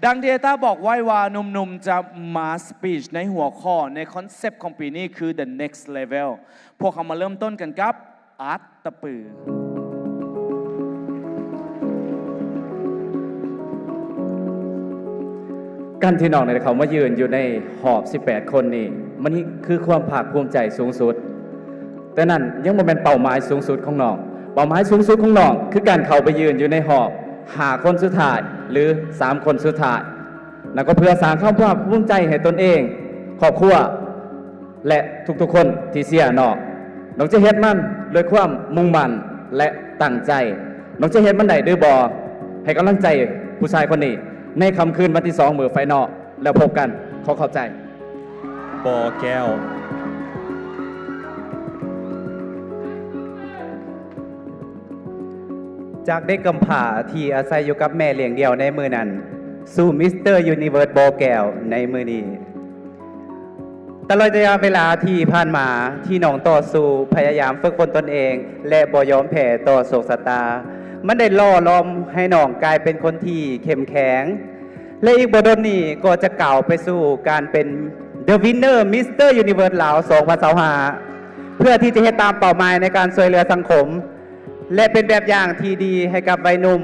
ดังที่เอต้าบอกไว้ว่าหนุ่มๆจะมาสปีชในหัวข้อในคอนเซปต์ของปีนี้คือ the next level พวกเขามาเริ่มต้นกันกับอาร์ตตะปือการที่น้องในเขามายืนอยู่ในหอบ18คนนี่มันนี่คือความภาคภูมิใจสูงสุดแต่นั่นยังบ่เป็นเป้าหมายสูงสุดของน้องเป้าหมายสูงสุดของน้องคือการเข้าไปยืนอยู่ในหอบ5คนสุดท้ายหรือ3คนสุดท้ายแล้วก็เพื่อสร้างความภาคภูมิใจให้ตนเองครอบครัวและทุกๆคนที่เสียน้องจะเฮ็ดมันด้วยความมุ่งมั่นและตั้งใจน้องจะเฮ็ดมันได้ด้วยบ่ให้กำลังใจผู้ชายคนนี้ในค่ำคืนวันที่2มื้อไฟนอลแล้วพบกันขอขอบใจปอแก้วจากเด็กกำพร้าที่อาศัยอยู่กับแม่เลี้ยงเดี่ยวในมือนั้นสู่มิสเตอร์ยูนิเวิร์สบอแก้วในมือนี้ตลอดระยะเวลาที่ผ่านมาที่น้องต่อสู้พยายามฝึกฝนตนเองและบ่ยอมแพ้ต่อโศกชะตามันได้ล่อล้อมให้น้องกลายเป็นคนที่เข้มแข็งและอีกบ่ดนนี้ก็จะกล่าวไปสู่การเป็น The Winner Mr. Universe ลาว 2025 เพื่อที่จะให้ตามเป้าหมายในการช่วยเหลือสังคมและเป็นแบบอย่างที่ดีให้กับวัยหนุ่ม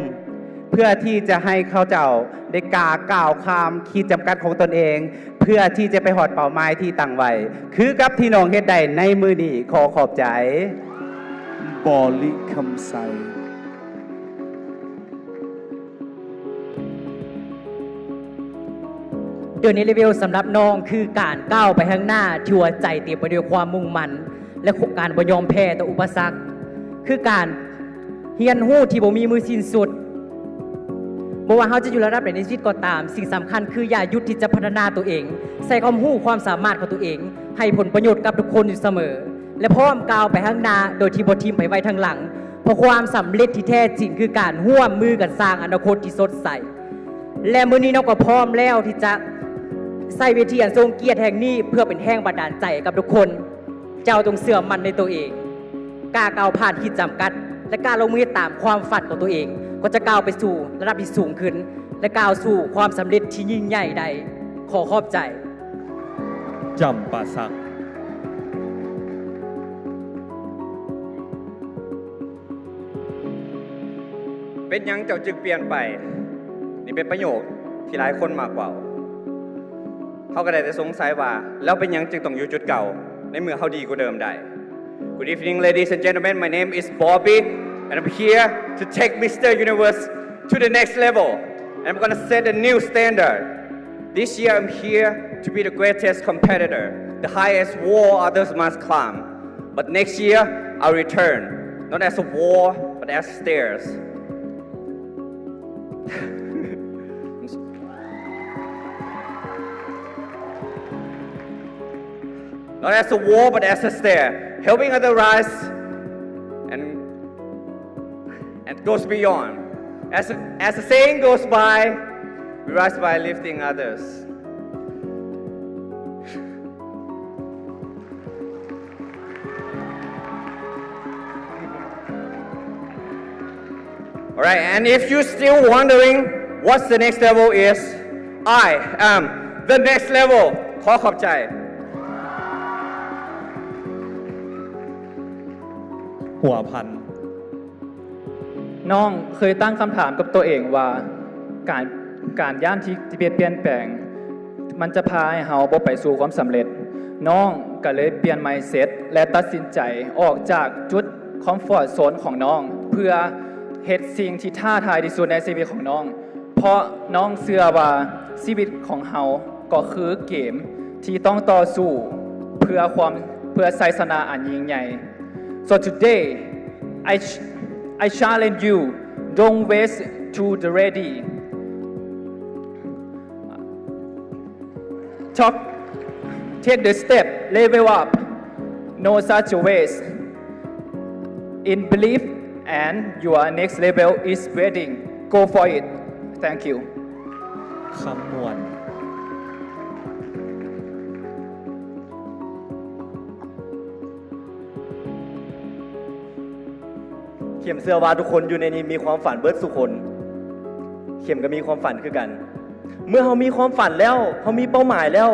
เพื่อที่จะให้เขาเจ้าได้ก้าวข้ามขีดจำกัดของตนเองเพื่อที่จะไปหอดเป้าหมายที่ตั้งไว้คือกับที่น้องเฮ็ดได้ในมือนี้ขอขอบใจบอลิคำไซเดือนนี้เลเวลสำหรับน้องคือการก้าวไปข้างหน้าที่หัวใจเต็มไปด้วยความมุ่งมั่นและการบ่ยอมแพ้ต่ออุปสรรคคือการเฮียนหู้ที่บ่มีมือสิ้นสุดบ่ว่าเขาจะอยู่ระดับไหนในชีวิตก็ตามสิ่งสำคัญคืออย่าหยุดที่จะพัฒนาตัวเองใส่ความรู้ความสามารถของตัวเองให้ผลประโยชน์กับทุกคนอยู่เสมอและพร้อมก้าวไปข้างหน้าโดยที่บ่ทิมไปไว้ทางหลังเพราะความสำเร็จที่แท้จริงคือการร่วมมือกันสร้างอนาคตที่สดใสและมื้อนี้น้องก็พร้อมแล้วที่จะใส่เวทีอันทรงเกียรติแห่งนี้เพื่อเป็นแห่งบันดาลใจกับทุกคนเจ้าจงเชื่อมั่นในตัวเองกล้าก้าวผ่านขีดจำกัดและกล้าลงมือตามความฝันของตัวเองก็จะก้าวไปสู่ระดับที่สูงขึ้นและก้าวสู่ความสำเร็จที่ยิ่งใหญ่ใดขอขอบใจจำปาสักเป็นยังเจ้าจึงเปลี่ยนไปนี่เป็นประโยคที่หลายคนมากกว่าเขาก็ได้แต่สงสัยว่าแล้วเป็นยังจึงต้องอยู่จุดเก่าในเมื่อเขาดีกว่าเดิมได้ Good evening ladies and gentlemen my name is Bobby and I'm here to take Mr. Universe to the next level and I'm gonna set a new standard this year I'm here to be the greatest competitor the highest wall others must climb but next year I'll return not as a wall but as stairs not as a wall but as a stair, helping others rise and goes beyond. As the saying goes by, we rise by lifting others. Alright, and if you're still wondering what the next level is, I am the next level. ขอขอบใจหัวพันน้องเคยตั้งคำถามกับตัวเองว่าการย่านที่เปลี่ยนแปลงมันจะพาให้เราบ่ไปสู่ความสำเร็จน้องก็เลยเปลี่ยน mindset และตัดสินใจออกจากจุดคอมฟอร์ตโซนของน้องเพื่อเฮ็ดสิ่งที่ท้าทายที่สุดในชีวิตของน้องเพราะน้องเชื่อว่าชีวิตของเราก็คือเกมที่ต้องต่อสู้เพื่อชัยชนะอันยิ่งใหญ่So today, I challenge you, don't waste to the ready. Take the step, level up, no such a waste. In belief and your next level is waiting. Go for it. Thank you. คำนวณ เข็มเสื้อว่าทุกคนอยู่ในนี้มีความฝันเบิดสุคนเข็มก็มีความฝันคือกัน เมื่อเขามีความฝันแล้วเขามีเป้าหมายแล้ว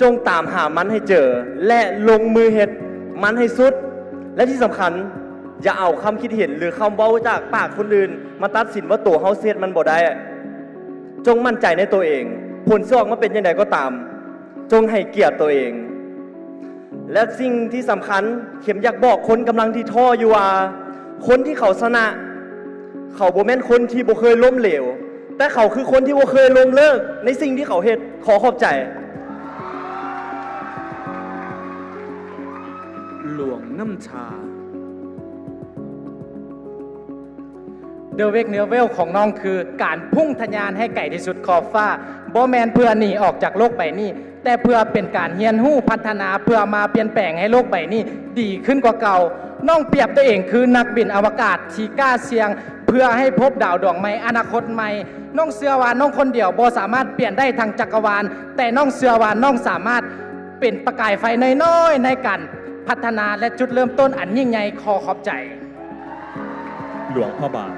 จงตามหามันให้เจอ และลงมือเฮ็ดมันให้สุด และที่สำคัญอย่าเอาคำคิดเห็นหรือคำเว้าจากปากคนอื่นมาตัดสินว่าตัวเฮาเสียดมันบ่ได้จงมั่นใจในตัวเองผลสิออกมาเป็นยังไงก็ตาม จงให้เกียรติตัวเอง และสิ่งที่สำคัญเข็มอยากบอกคนกำลังที่ท้ออยู่ว่าคนที่เขาชนะเขาบ่แม่นคนที่บ่เคยล้มเหลวแต่เขาคือคนที่บ่เคยล้มเลิกในสิ่งที่เขาเฮ็ดขอขอบใจ หลวงน้ำชา เดอะเวกเนื้อเวลของน้องคือการพุ่งทะยานให้ไกลที่สุดขอบฟ้าบ่แมนเพื่อหนีออกจากโลกใบนี้แต่เพื่อเป็นการเฮียนหู้พัฒนาเพื่อมาเปลี่ยนแปลงให้โลกใบนี้ดีขึ้นกว่าเก่าน้องเปรียบตัวเองคือนักบินอวกาศที่กล้าเสี่ยงเพื่อให้พบดาวดวงใหม่อนาคตใหม่น้องเชื่อว่าน้องคนเดียวบ่สามารถเปลี่ยนได้ทางจักรวาลแต่น้องเชื่อว่าน้องสามารถเป็นประกายไฟน้อยๆในการพัฒนาและจุดเริ่มต้นอันยิ่งใหญ่ขอขอบใจ หลวงพ่อบาง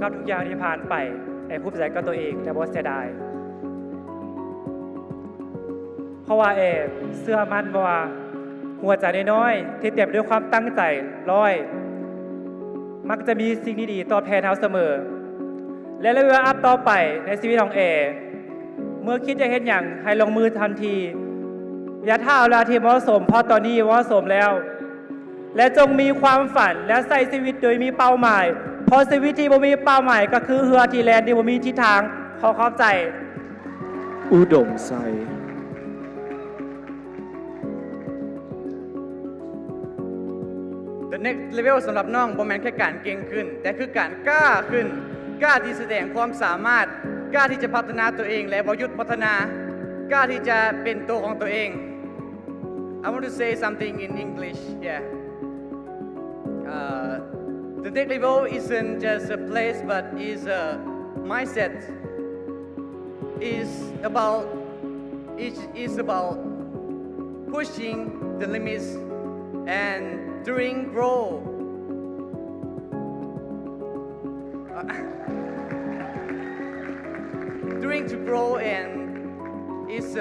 กับทุกอย่างที่ผ่านไปไอ้ภูมิใจกับตัวเองแต่บ่เสียดายเพราะว่าเสื้อมันว่าหัวใจน้อยๆที่เต็มด้วยความตั้งใจร้อยมักจะมีสิ่งดีๆตอบแทนเราเสมอและเลเวลอัพต่อไปในชีวิตของเมื่อคิดจะเห็นอย่างให้ลงมือทันทีอย่าท่าเวลาที่เหมาะสมเพราะตอนนี้เหมาะสมแล้วและจงมีความฝันและใส่ชีวิตโดยมีเป้าหมายเพราะชีวิตที่บ่มีเป้าหมายก็คือเรือที่แลนที่บ่มีทิศทางขอขอบใจ อุดมไซ The next level สำหรับน้องบ่แม่นแค่การเก่งขึ้นแต่คือการกล้าขึ้นกล้าที่แสดงความสามารถกล้าที่จะพัฒนาตัวเองและบ่หยุดพัฒนากล้าที่จะเป็นตัวของตัวเอง I want to say something in English yeah the next level isn't just a place but is a mindset is about pushing the limits and doing grow doing to grow and is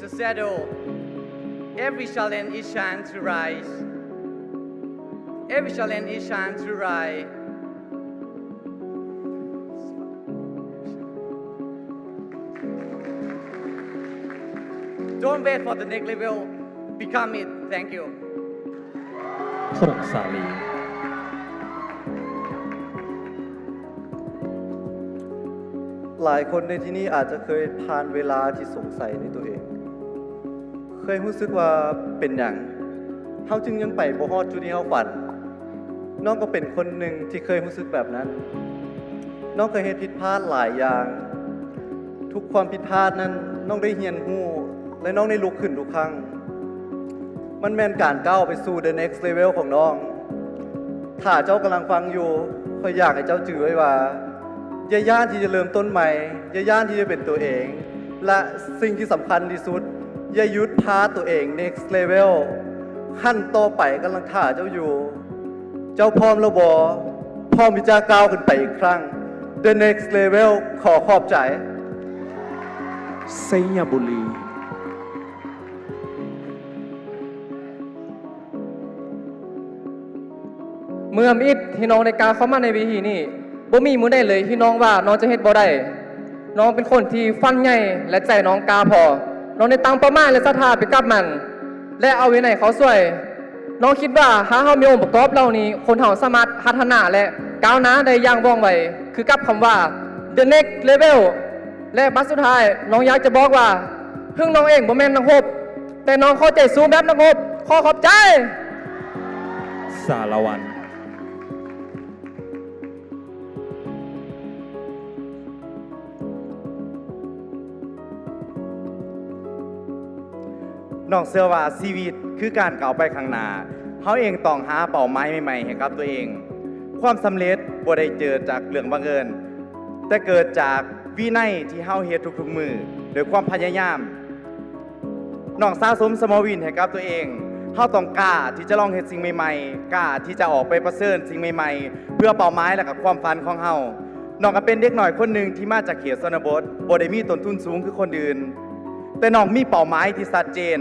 a shadow every challenge is chance to rise every challenge is chance to rise don't wait for the next level become it thank you พงศาลี หลายคนในที่นี้อาจจะเคยผ่านเวลาที่สงสัยในตัวเอง เคยรู้สึกว่าเป็นอย่างเฮาจึงยังไปบ่ฮอดจุดที่เฮาฝันน้องก็เป็นคนหนึ่งที่เคยรู้สึกแบบนั้นน้องเคยเฮ็ดผิดพลาดหลายอย่างทุกความผิดพลาดนั้นน้องได้เรียนรู้และน้องได้ลุกขึ้นทุกครั้งมันแม่นการก้าวไปสู่ the next level ของน้องถ้าเจ้ากำลังฟังอยู่ขออยากให้เจ้าจื่อไว้ว่าอย่าย่านที่จะเริ่มต้นใหม่อย่าย่านที่จะเป็นตัวเองและสิ่งที่สำคัญที่สุดอย่าหยุดพาตัวเอง next level ขั้นต่อไปกำลังท่าเจ้าอยู่เจ้าพร้อมแล้วบ่พร้อมที่จะก้าวขึ้นไปอีกครั้ง the next level ขอขอบใจ ไซยบุรี เมื่อมิตรที่น้องในการเข้ามาในวิธีนี้บ่มีมือได้เลยที่น้องว่าน้องจะเฮ็ดบ่ได้น้องเป็นคนที่ฟันใหญ่และใจน้องกล้าพอน้องได้ตั้งเป้าหมายและศรัทธาไปกับมันและเอาไว้ในเขาช่วยน้องคิดว่าหากเฮามีองค์ประกอบเหล่านี้คนเฮาสามารถพัฒนาและก้าวหน้าได้อย่างว่องไวคือกับคำว่า the next level และบัดสุดท้ายน้องอยากจะบอกว่าถึงน้องเองบ่แม่นนักรบแต่น้องเข้าใจสู้แบบนักรบขอขอบใจ สารวัน น้องเชื่อว่าชีวิตคือการก้าวไปข้างหน้าเขาเองต้องหาเป้าหมายใหม่ๆให้กับตัวเองความสำเร็จบ่ได้เกิดจากเรื่องบังเอิญแต่เกิดจากวินัยที่เฮาเฮ็ดทุกๆมื้อด้วยความพยายามน้องสะสมสมอวินให้กับตัวเอง เฮาต้องกล้าที่จะลองเฮ็ดสิ่งใหม่ๆกล้าที่จะออกไปประเสริฐสิ่งใหม่ๆเพื่อเป้าหมายและกับความฝันของเฮาน้องก็เป็นเด็กหน่อยคนหนึ่งที่มาจากเขตชนบทบ่ได้มีต้นทุนสูงคือคนอื่นแต่น้องมีเป้าหมายที่ชัดเจน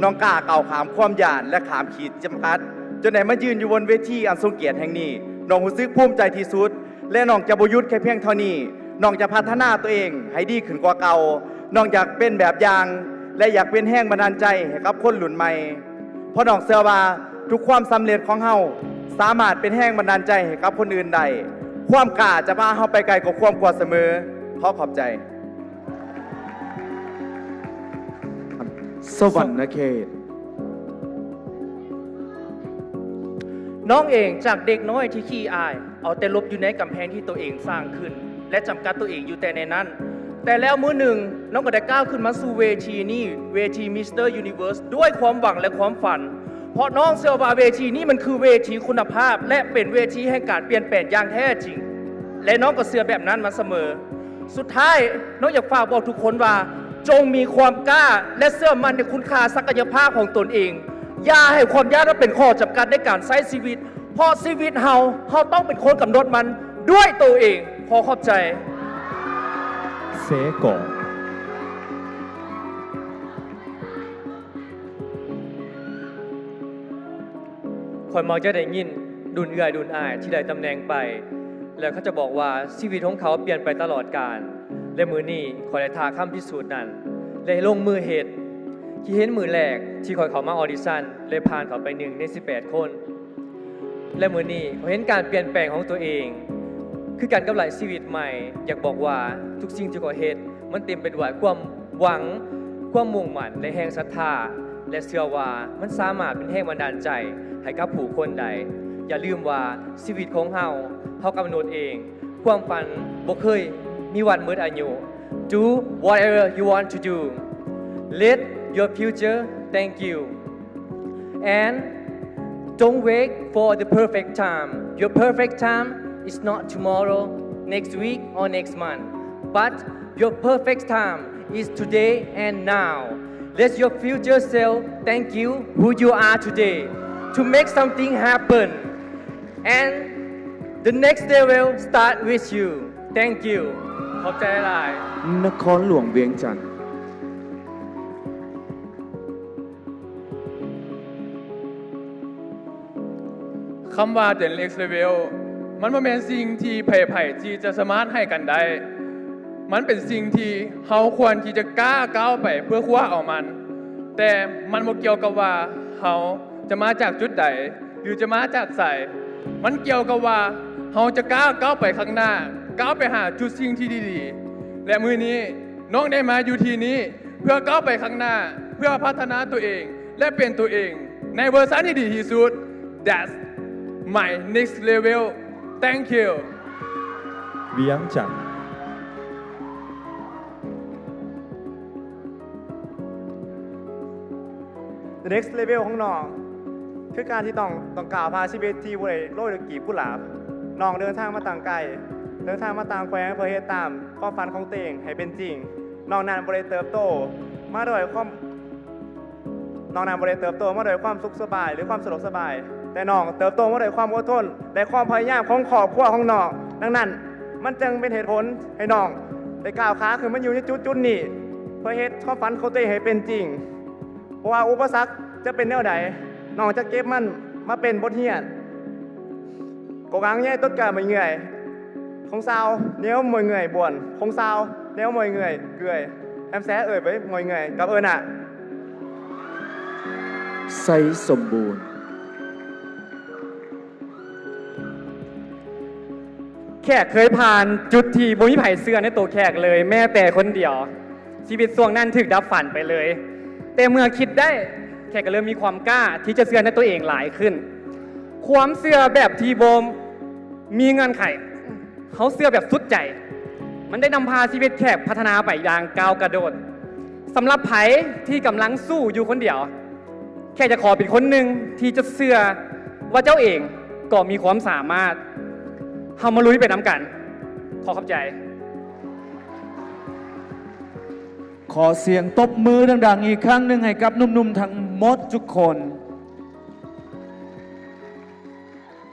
น้องกล้าก้าวข้ามความย่านและข้ามขีดจำกัดจนได้มายืนอยู่บนเวทีอันทรงเกียรติแห่งนี้น้องรู้สึกภูมิใจที่สุดและน้องจะบ่หยุดแค่เพียงเท่านี้น้องจะพัฒนาตัวเองให้ดีขึ้นกว่าเก่าน้องอยากเป็นแบบอย่างและอยากเป็นแรงบันดาลใจให้กับคนรุ่นใหม่เพราะน้องเชื่อว่าทุกความสำเร็จของเฮาสามารถเป็นแรงบันดาลใจให้กับคนอื่นได้ความกล้าจะพาเฮาไปไกลกว่าความกลัวเสมอขอบใจ สวรรณเขต น้องเองจากเด็กน้อยที่ขี้อายเอาแต่ลบอยู่ในกำแพงที่ตัวเองสร้างขึ้นและจำกัดตัวเองอยู่แต่ในนั้นแต่แล้วมื้อหนึ่งน้องก็ได้ก้าวขึ้นมาสู่เวทีนี้เวทีมิสเตอร์ยูนิเวิร์สด้วยความหวังและความฝันเพราะน้องเชื่อว่าเวทีนี้มันคือเวทีคุณภาพและเป็นเวทีแห่งการเปลี่ยนแปลงอย่างแท้จริงและน้องก็เชื่อแบบนั้นมาเสมอสุดท้ายน้องอยากฝากบอกทุกคนว่าจงมีความกล้าและเชื่อมั่นในคุณค่าศักยภาพของตนเองอย่าให้ความยากนั้นเป็นข้อจำกัดในการใช้ชีวิตเพราะชีวิตเฮาต้องเป็นคนกำหนดมันด้วยตัวเองขอขอบใจเสก่อคอยมองจะได้ยินดุนเอื่อยดุนอายที่ได้ตำแหน่งไปแล้วเขาจะบอกว่าชีวิตของเขาเปลี่ยนไปตลอดกาลและมือนี้คอยได้ทาข้ามพิสูจน์นั้นเลยลงมือเหตุที่เห็นมือแรกที่คอยเขามาออดิชั่นเลยผ่านเขาไป1 ใน 18 คนและมือนี้เขาเห็นการเปลี่ยนแปลงของตัวเองคือการกำไรชีวิตใหม่อยากบอกว่าทุกสิ่งที่เขาเฮ็ดมันเต็มไปด้วยความหวังความมุ่งมั่นและแห่งศรัทธาและเชื่อว่ามันสามารถเป็นแห่งบันดาลใจให้กับผู้คนใดอย่าลืมว่าชีวิตของเฮากำหนดเองความฝันบ่เคยมีวันหมดอายุ Do whatever you want to do Let your future thank you and don't wait for the perfect time Your perfect time is not tomorrow next week or next month but your perfect time is today and now Let your future self thank you who you are today to make something happen and the next day will start with you thank you ขอบใจหลายนครหลวงเวียงจันทร์คำว่า The Next Level มันบ่แม่นสิ่งที่ไผๆที่จะสามารถให้กันได้มันเป็นสิ่งที่เฮาควรที่จะกล้าก้าวไปเพื่อคว้าเอามันแต่มันบ่เกี่ยวกับว่าเฮาจะมาจากจุดใดหรือจะมาจากไสมันเกี่ยวกับว่าเฮาจะกล้าก้าวไปข้างหน้าก้าวไปหาจุดสิ่งที่ดีๆและมื้อนี้น้องได้มาอยู่ที่นี้เพื่อก้าวไปข้างหน้าเพื่อพัฒนาตัวเองและเป็นตัวเองในเวอร์ชันที่ดีที่สุด That's my next level thank you เวียงจันทร์ The next level ของน้องคือการที่ต้องกล่าวพาชีวิตที่บริโลกตะกี้กุหลาบน้องเดินทางมาต่างไกลเดินทางมาต่างแคว้นเพื่อเฮ็ดตามความฝันของตัวเองให้เป็นจริงน้องนั้นบริเติบโตมาด้วยความสุขสบายหรือความสะดวกสบายแต่น้องเติบโตมาด้วยความอดทนและความพยายามของครอบครัวของน้องดังนั้นมันจึงเป็นเหตุผลให้น้องได้ก้าวขาขึ้นมาอยู่ในจุดนี้เพื่อเฮ็ดความฝันของตัวเองให้เป็นจริงเพราะว่าอุปสรรคจะเป็นแนวใดน้องจะเก็บมันมาเป็นบทเรียนโกงังแย่ต้นกาไม่เหนื่อยคงเศร้าเนี้ยวมวยเหนื่อยบ่วนคงเศร้าเนี้ยวมวยเหนื่อยเกลื่อยแอมแซ่ไว้มวยเหนื่อยกับน่ะไซสมบูรณ์แขกเคยผ่านจุดที่บ่มีไผเสื้อในตัวแขกเลยแม้แต่คนเดียวชีวิตช่วงนั้นถึกดับฝันไปเลยแต่เมื่อคิดได้แขกก็เริ่มมีความกล้าที่จะเชื่อในตัวเองหลายขึ้นความเชื่อแบบที่บ่มีเงื่อนไขเขาเชื่อแบบสุดใจมันได้นำพาชีวิตแขกพัฒนาไปอย่างก้าวกระโดดสำหรับไผที่กำลังสู้อยู่คนเดียวแค่จะขอเป็นคนหนึ่งที่จะเชื่อว่าเจ้าเองก็มีความสามารถเฮามาลุยไปน้ำกันขอขอบใจขอเสียงตบมือดังๆอีกครั้งหนึ่งให้กับหนุ่มๆทั้งหมดทุกคน